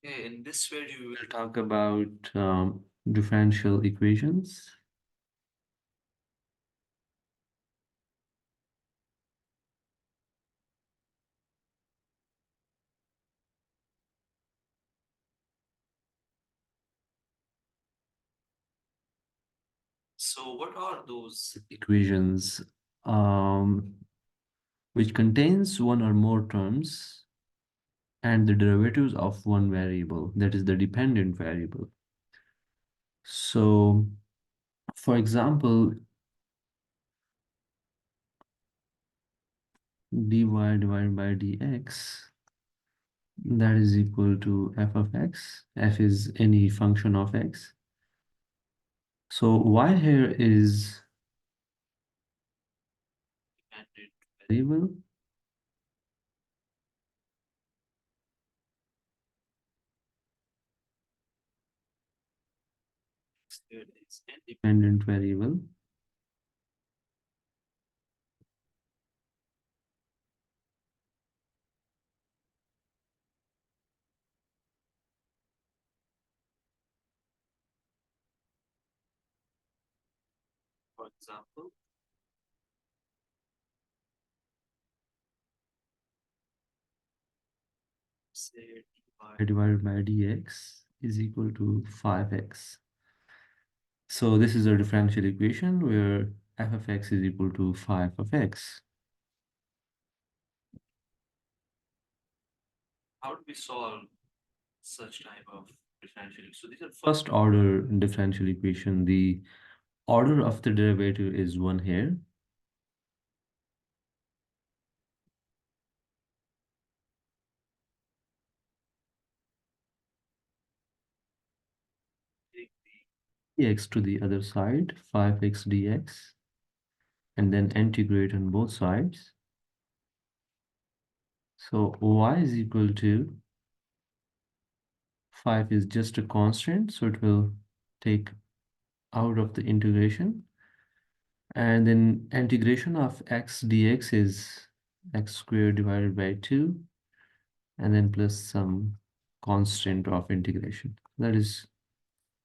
Okay, in this video, we will talk about differential equations. So, what are those equations um, which contains one or more terms and the derivatives of one variable, that is the dependent variable. So, for example, dy divided by dx, that is equal to f of x. F is any function of x. So y here is dependent variable. Here is independent variable. For example, say dy divided by dx is equal to 5x. So this is a differential equation where f of x is equal to 5 of x. How do we solve such type of differential? So these are first order differential equation. The order of the derivative is 1 here. Take the dx to the other side, 5x dx, and then integrate on both sides. So y is equal to 5 is just a constant, so it will take out of the integration. And then integration of x dx is x squared divided by 2, and then plus some constant of integration. That is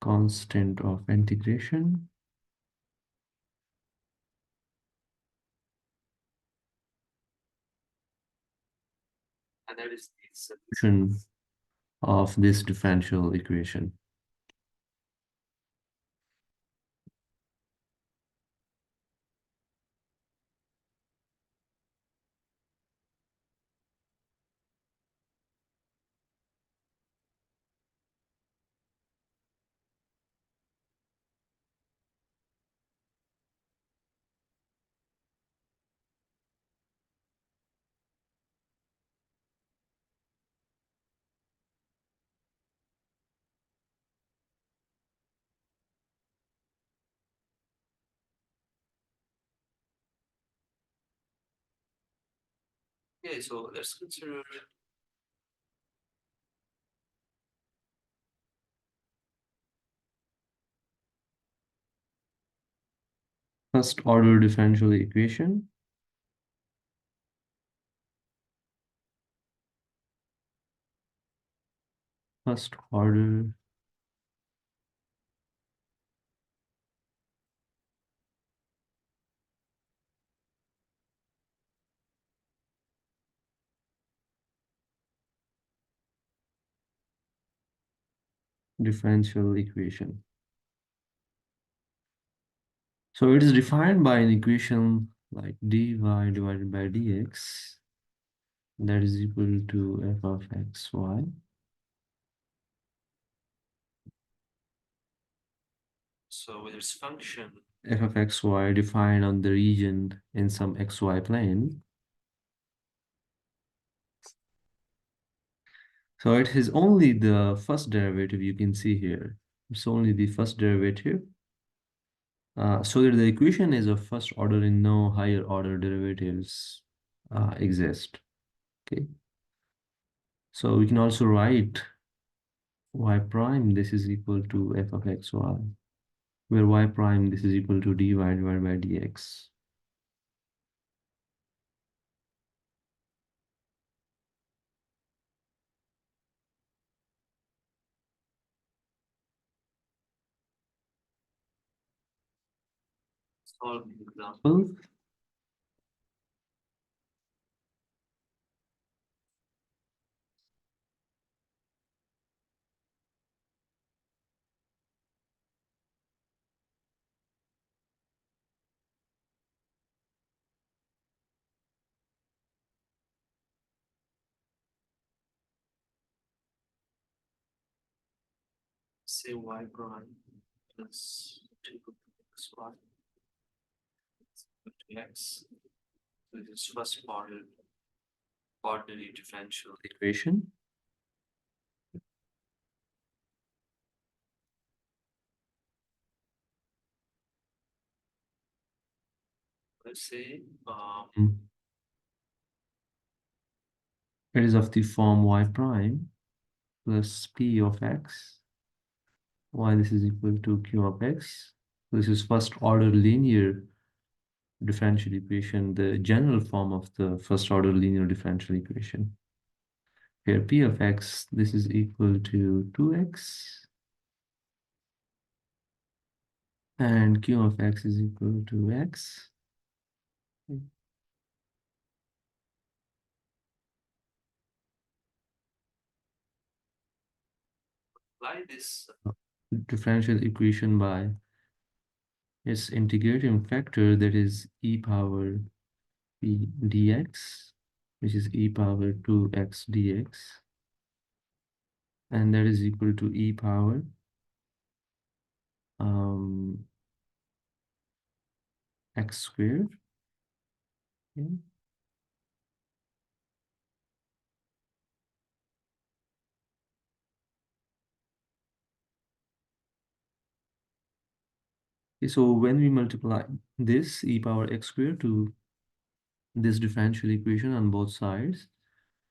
constant of integration. And that is the solution of this differential equation. Okay, so let's consider first order differential equation. First order differential equation. So it is defined by an equation like dy divided by dx, that is equal to f of xy. So with its function f of xy defined on the region in some xy plane. So it is only the first derivative you can see here. It's only the first derivative. So that the equation is of first order and no higher order derivatives exist. Okay. So we can also write y prime, this is equal to f of xy, where y prime, this is equal to dy divided by dx. solve an example. Say y prime plus 2xy to x. So this is first order ordinary differential equation. Let's say it is of the form y prime plus p of x, y this is equal to q of x. This is first order linear differential equation, the general form of the first order linear differential equation. Here p of x, this is equal to 2x, and q of x is equal to x. Apply this differential equation by its integrating factor, that is e power p dx, which is e power 2x dx, and that is equal to e power x squared. Okay. So when we multiply this e power x squared to this differential equation on both sides,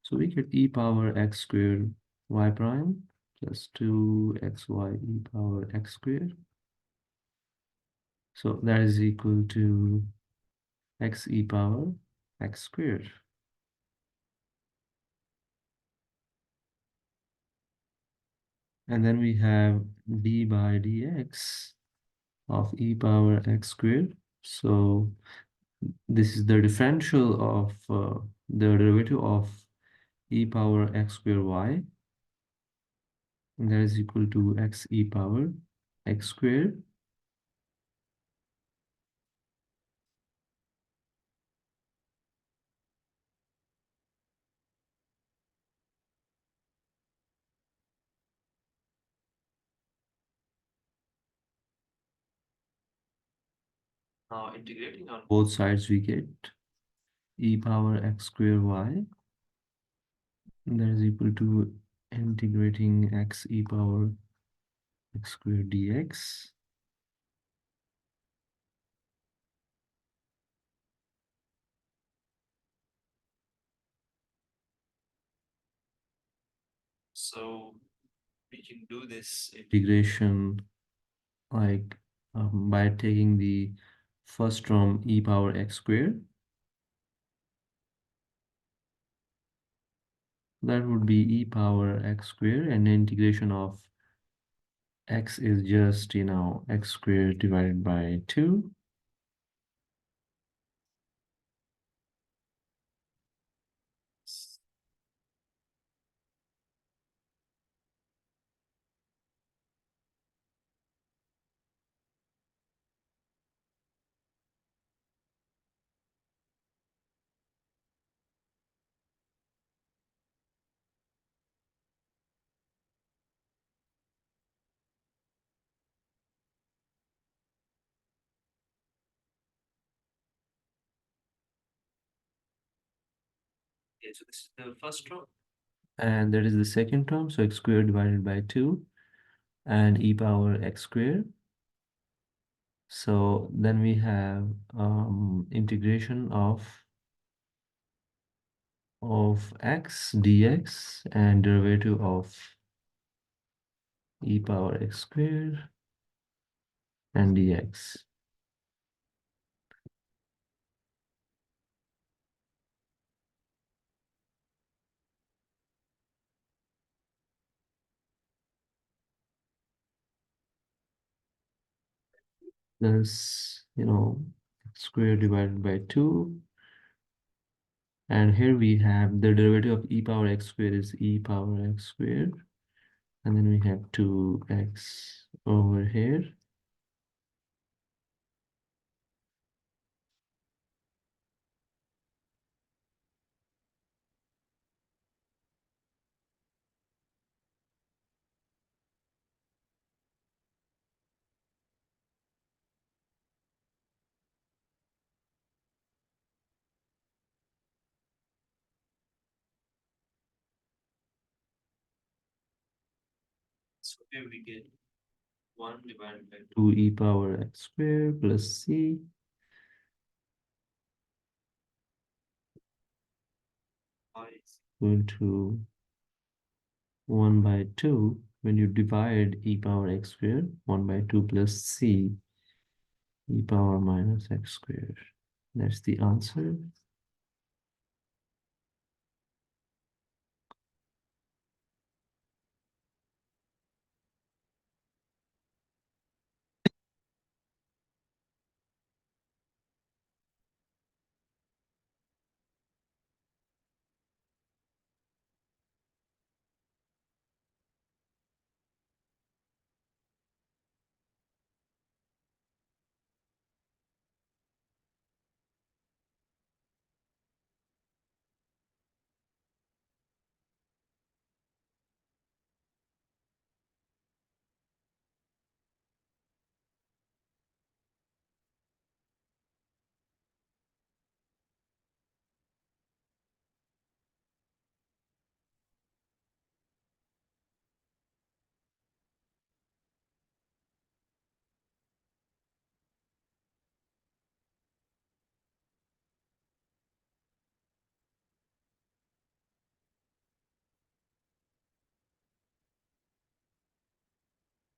so we get e power x squared y prime plus 2xy e power x squared. So that is equal to x e power x squared. And then we have d by dx of e power x squared. So this is the differential of the derivative of e power x squared y, and that is equal to x e power x squared. Now integrating on both sides, we get e power x squared y, and that is equal to integrating x e power x squared dx. So we can do this integration like by taking the first term e power x squared. That would be e power x squared, and the integration of x is just, x squared divided by 2. Okay, so this is the first term. And that is the second term, so x squared divided by 2 and e power x squared. So then we have integration of x dx and derivative of e power x squared and dx. Thus, square divided by 2. And here we have the derivative of e power x squared is e power x squared. And then we have 2x over here. So here we get 1 divided by 2 e power x squared plus c is equal to 1 by 2. When you divide e power x squared, 1 by 2 plus c e power minus x squared. That's the answer.